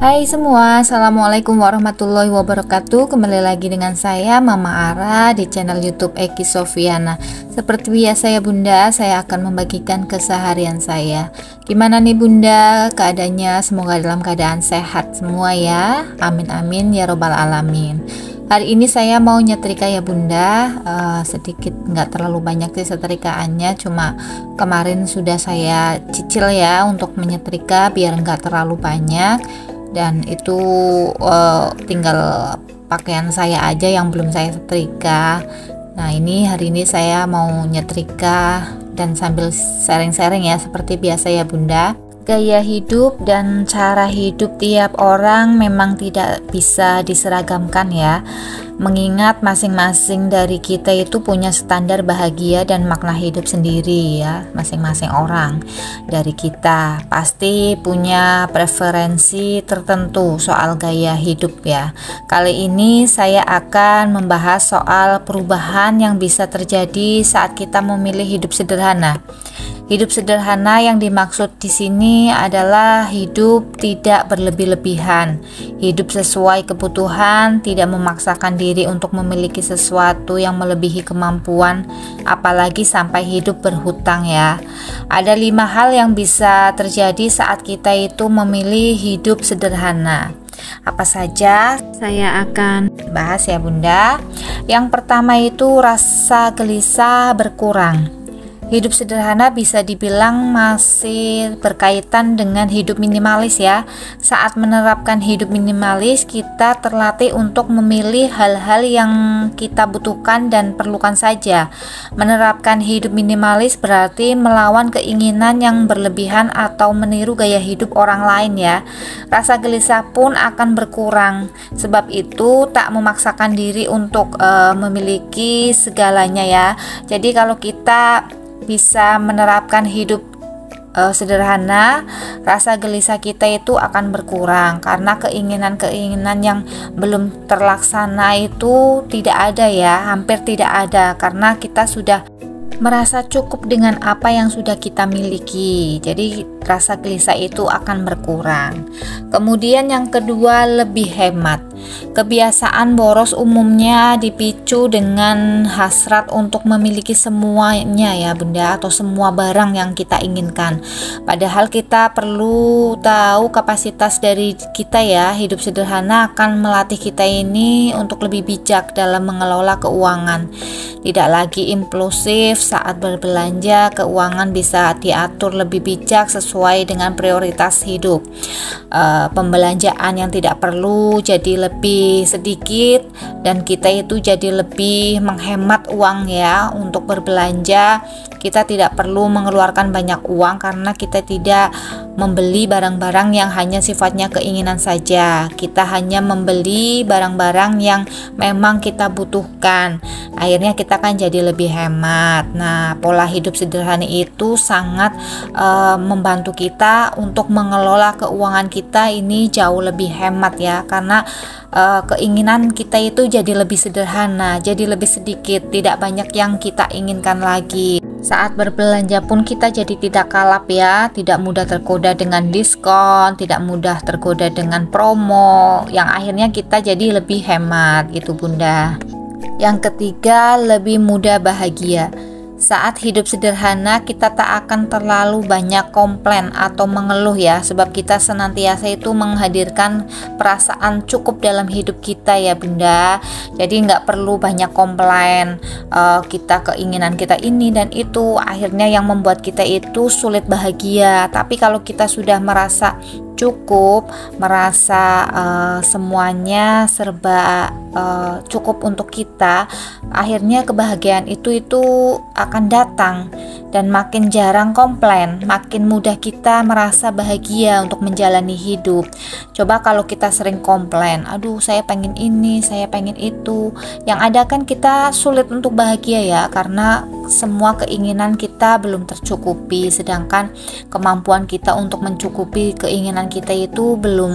Hai semua, Assalamualaikum warahmatullahi wabarakatuh. Kembali lagi dengan saya Mama Ara di channel YouTube Eki Sofiana. Seperti biasa ya Bunda, saya akan membagikan keseharian saya. Gimana nih Bunda keadaannya? Semoga dalam keadaan sehat semua ya. Amin amin ya robbal alamin. Hari ini saya mau nyetrika ya Bunda, sedikit nggak terlalu banyak sih setrikaannya, cuma kemarin sudah saya cicil ya untuk menyetrika biar nggak terlalu banyak. Dan itu tinggal pakaian saya aja yang belum saya setrika. Nah ini hari ini saya mau nyetrika dan sambil sharing-sharing ya seperti biasa ya Bunda. Gaya hidup dan cara hidup tiap orang memang tidak bisa diseragamkan ya, mengingat masing-masing dari kita itu punya standar bahagia dan makna hidup sendiri ya. Masing-masing orang dari kita pasti punya preferensi tertentu soal gaya hidup ya. Kali ini saya akan membahas soal perubahan yang bisa terjadi saat kita memilih hidup sederhana. Hidup sederhana yang dimaksud di sini adalah hidup tidak berlebih-lebihan, hidup sesuai kebutuhan, tidak memaksakan diri untuk memiliki sesuatu yang melebihi kemampuan, apalagi sampai hidup berhutang ya. Ada 5 hal yang bisa terjadi saat kita itu memilih hidup sederhana. Apa saja? Saya akan bahas ya Bunda. Yang pertama itu rasa gelisah berkurang. Hidup sederhana bisa dibilang masih berkaitan dengan hidup minimalis ya. Saat menerapkan hidup minimalis, kita terlatih untuk memilih hal-hal yang kita butuhkan dan perlukan saja. Menerapkan hidup minimalis berarti melawan keinginan yang berlebihan atau meniru gaya hidup orang lain ya. Rasa gelisah pun akan berkurang. Sebab itu tak memaksakan diri untuk memiliki segalanya ya. Jadi kalau kita bisa menerapkan hidup sederhana, rasa gelisah kita itu akan berkurang karena keinginan-keinginan yang belum terlaksana itu tidak ada ya, hampir tidak ada karena kita sudah merasa cukup dengan apa yang sudah kita miliki. Jadi rasa gelisah itu akan berkurang. Kemudian yang kedua, lebih hemat. Kebiasaan boros umumnya dipicu dengan hasrat untuk memiliki semuanya ya Bunda, atau semua barang yang kita inginkan. Padahal kita perlu tahu kapasitas dari kita ya. Hidup sederhana akan melatih kita ini untuk lebih bijak dalam mengelola keuangan. Tidak lagi impulsif saat berbelanja, keuangan bisa diatur lebih bijak sesuai dengan prioritas hidup. Pembelanjaan yang tidak perlu jadi lebih sedikit dan kita itu jadi lebih menghemat uang ya untuk berbelanja. Kita tidak perlu mengeluarkan banyak uang karena kita tidak membeli barang-barang yang hanya sifatnya keinginan saja. Kita hanya membeli barang-barang yang memang kita butuhkan. Akhirnya kita kan jadi lebih hemat. Nah, pola hidup sederhana itu sangat membantu kita untuk mengelola keuangan kita ini jauh lebih hemat ya, karena keinginan kita itu jadi lebih sederhana, jadi lebih sedikit, tidak banyak yang kita inginkan lagi. Saat berbelanja pun kita jadi tidak kalap ya, tidak mudah tergoda dengan diskon, tidak mudah tergoda dengan promo, yang akhirnya kita jadi lebih hemat gitu Bunda. Yang ketiga, lebih mudah bahagia. Saat hidup sederhana kita tak akan terlalu banyak komplain atau mengeluh ya, sebab kita senantiasa itu menghadirkan perasaan cukup dalam hidup kita ya Bunda. Jadi nggak perlu banyak komplain, kita keinginan kita ini dan itu akhirnya yang membuat kita itu sulit bahagia. Tapi kalau kita sudah merasa cukup, merasa semuanya serba cukup untuk kita, akhirnya kebahagiaan itu akan datang dan makin jarang komplain, makin mudah kita merasa bahagia untuk menjalani hidup. Coba kalau kita sering komplain, aduh saya pengen ini, saya pengen itu, yang ada kan kita sulit untuk bahagia ya, karena semua keinginan kita belum tercukupi, sedangkan kemampuan kita untuk mencukupi keinginan kita itu belum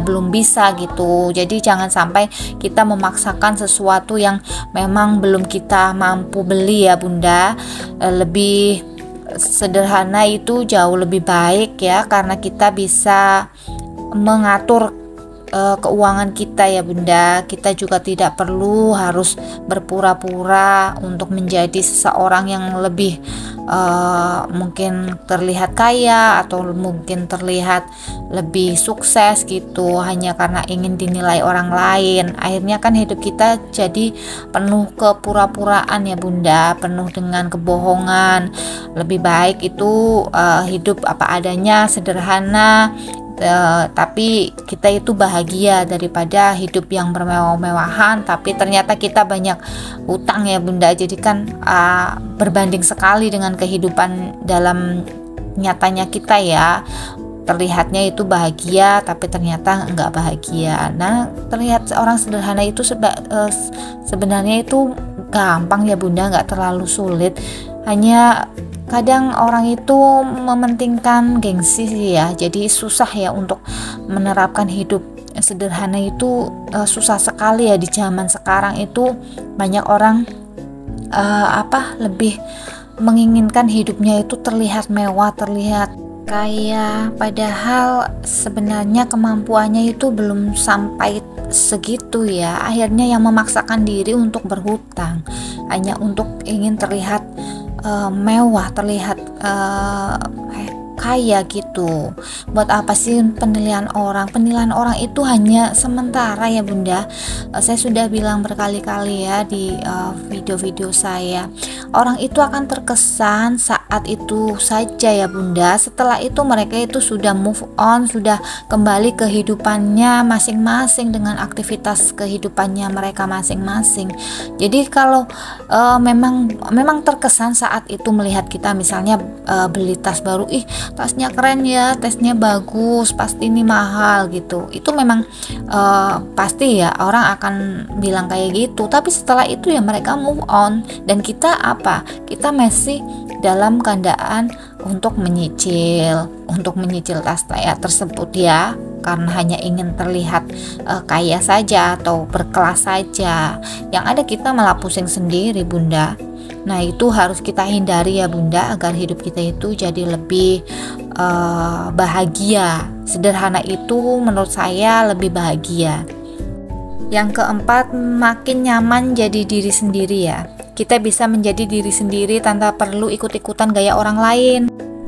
belum bisa gitu. Jadi jangan sampai kita memaksakan sesuatu yang memang belum kita mampu beli ya Bunda. Lebih sederhana itu jauh lebih baik ya, karena kita bisa mengatur keuangan kita ya Bunda. Kita juga tidak perlu harus berpura-pura untuk menjadi seseorang yang lebih mungkin terlihat kaya atau mungkin terlihat lebih sukses gitu, hanya karena ingin dinilai orang lain. Akhirnya kan hidup kita jadi penuh kepura-puraan ya Bunda, penuh dengan kebohongan. Lebih baik itu hidup apa adanya, sederhana, tapi kita itu bahagia daripada hidup yang bermewah-mewahan tapi ternyata kita banyak utang ya Bunda. Jadi kan berbanding sekali dengan kehidupan dalam nyatanya kita ya. Terlihatnya itu bahagia tapi ternyata enggak bahagia. Nah, terlihat orang sederhana itu sebenarnya itu gampang ya Bunda, enggak terlalu sulit. Hanya kadang orang itu mementingkan gengsi sih ya, jadi susah ya untuk menerapkan hidup sederhana itu, susah sekali ya di zaman sekarang itu. Banyak orang lebih menginginkan hidupnya itu terlihat mewah, terlihat kaya, padahal sebenarnya kemampuannya itu belum sampai segitu ya. Akhirnya yang memaksakan diri untuk berhutang hanya untuk ingin terlihat mewah, terlihat kaya gitu. Buat apa sih penilaian orang? Penilaian orang itu hanya sementara ya Bunda. Saya sudah bilang berkali-kali ya di video-video saya, orang itu akan terkesan saat itu saja ya Bunda. Setelah itu mereka itu sudah move on, sudah kembali ke kehidupannya masing-masing dengan aktivitas kehidupannya mereka masing-masing. Jadi kalau memang terkesan saat itu melihat kita misalnya beli tas baru, ih tasnya keren ya, tasnya bagus, pasti ini mahal gitu. Itu memang pasti ya orang akan bilang kayak gitu. Tapi setelah itu ya mereka move on, dan kita apa? Kita masih dalam keadaan untuk menyicil tas tersebut ya, karena hanya ingin terlihat kaya saja atau berkelas saja. Yang ada kita malah pusing sendiri Bunda. Nah, itu harus kita hindari ya Bunda, agar hidup kita itu jadi lebih bahagia. Sederhana itu menurut saya lebih bahagia. Yang keempat, makin nyaman jadi diri sendiri ya. Kita bisa menjadi diri sendiri tanpa perlu ikut-ikutan gaya orang lain.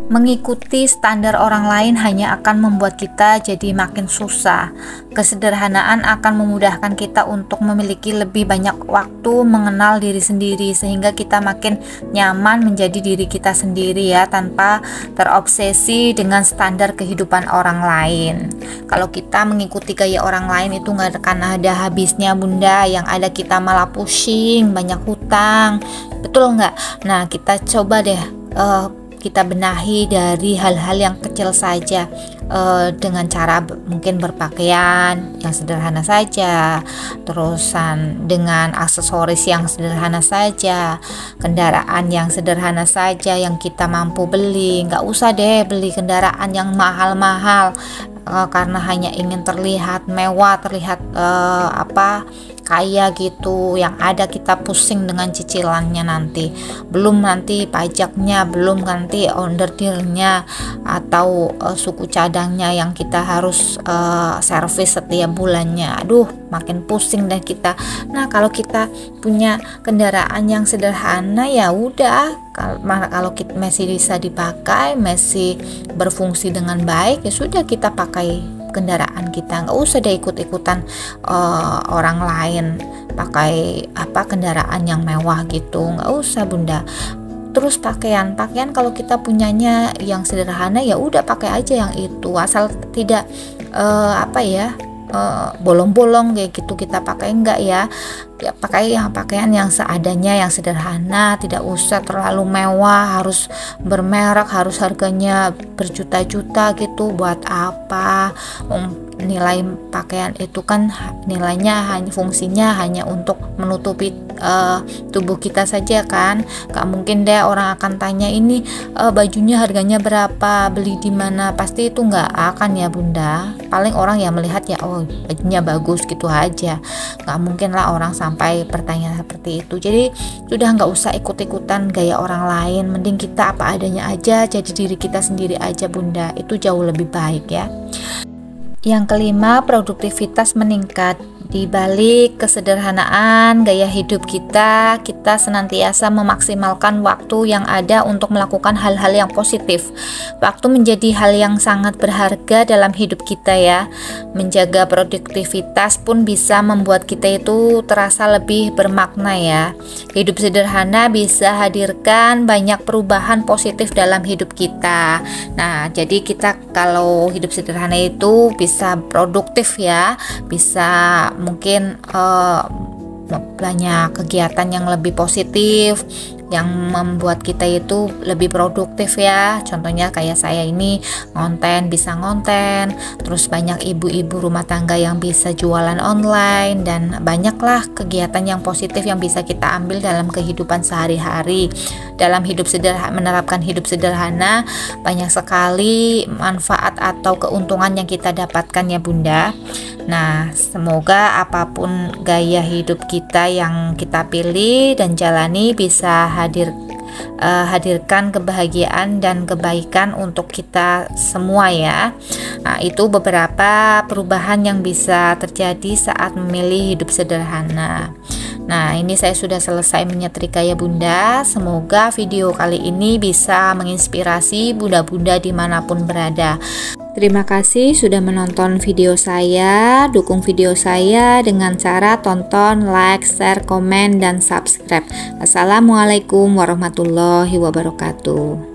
Mengikuti standar orang lain hanya akan membuat kita jadi makin susah. Kesederhanaan akan memudahkan kita untuk memiliki lebih banyak waktu mengenal diri sendiri, sehingga kita makin nyaman menjadi diri kita sendiri ya, tanpa terobsesi dengan standar kehidupan orang lain. Kalau kita mengikuti gaya orang lain itu nggak akan ada habisnya Bunda. Yang ada kita malah pusing, banyak hutang, betul nggak? Nah, kita coba deh kita benahi dari hal-hal yang kecil saja, dengan cara mungkin berpakaian yang sederhana saja, terusan dengan aksesoris yang sederhana saja, kendaraan yang sederhana saja yang kita mampu beli. Nggak usah deh beli kendaraan yang mahal-mahal karena hanya ingin terlihat mewah, terlihat kaya gitu. Yang ada kita pusing dengan cicilannya nanti, belum nanti pajaknya, belum nanti onderdeelnya atau suku cadangnya yang kita harus servis setiap bulannya. Aduh, makin pusing deh kita. Nah, kalau kita punya kendaraan yang sederhana ya udah, kalau kita masih bisa dipakai, masih berfungsi dengan baik, ya sudah kita pakai kendaraan kita. Nggak usah deh ikut-ikutan orang lain pakai kendaraan yang mewah gitu, nggak usah Bunda. Terus pakaian kalau kita punyanya yang sederhana ya udah pakai aja yang itu, asal tidak bolong-bolong kayak gitu kita pakai. Enggak ya, pakai pakaian yang seadanya, yang sederhana, tidak usah terlalu mewah, harus bermerek, harus harganya berjuta-juta gitu. Buat apa? nilai pakaian itu kan nilainya hanya fungsinya hanya untuk menutupi tubuh kita saja kan. Gak mungkin deh orang akan tanya ini bajunya harganya berapa, beli di mana, pasti itu nggak akan ya bunda. Paling orang yang melihat ya oh bajunya bagus gitu aja, nggak mungkin lah orang sampai pertanyaan seperti itu. Jadi sudah nggak usah ikut-ikutan gaya orang lain, mending kita apa adanya aja, jadi diri kita sendiri aja bunda, itu jauh lebih baik ya. Yang kelima, produktivitas meningkat. Di balik kesederhanaan gaya hidup kita senantiasa memaksimalkan waktu yang ada untuk melakukan hal-hal yang positif. Waktu menjadi hal yang sangat berharga dalam hidup kita ya. Menjaga produktivitas pun bisa membuat kita itu terasa lebih bermakna ya. Hidup sederhana bisa hadirkan banyak perubahan positif dalam hidup kita. Nah, jadi kita kalau hidup sederhana itu bisa produktif ya, bisa mungkin banyak kegiatan yang lebih positif yang membuat kita itu lebih produktif ya. Contohnya kayak saya ini bisa ngonten, terus banyak ibu-ibu rumah tangga yang bisa jualan online, dan banyaklah kegiatan yang positif yang bisa kita ambil dalam kehidupan sehari-hari. Dalam hidup sederhana, menerapkan hidup sederhana, banyak sekali manfaat atau keuntungan yang kita dapatkan ya bunda. Nah, semoga apapun gaya hidup kita yang kita pilih dan jalani bisa hadirkan kebahagiaan dan kebaikan untuk kita semua ya. Nah, itu beberapa perubahan yang bisa terjadi saat memilih hidup sederhana. Nah, ini saya sudah selesai menyetrika ya bunda. Semoga video kali ini bisa menginspirasi bunda-bunda dimanapun berada. Terima kasih sudah menonton video saya. Dukung video saya dengan cara tonton, like, share, komen, dan subscribe. Assalamualaikum warahmatullahi wabarakatuh.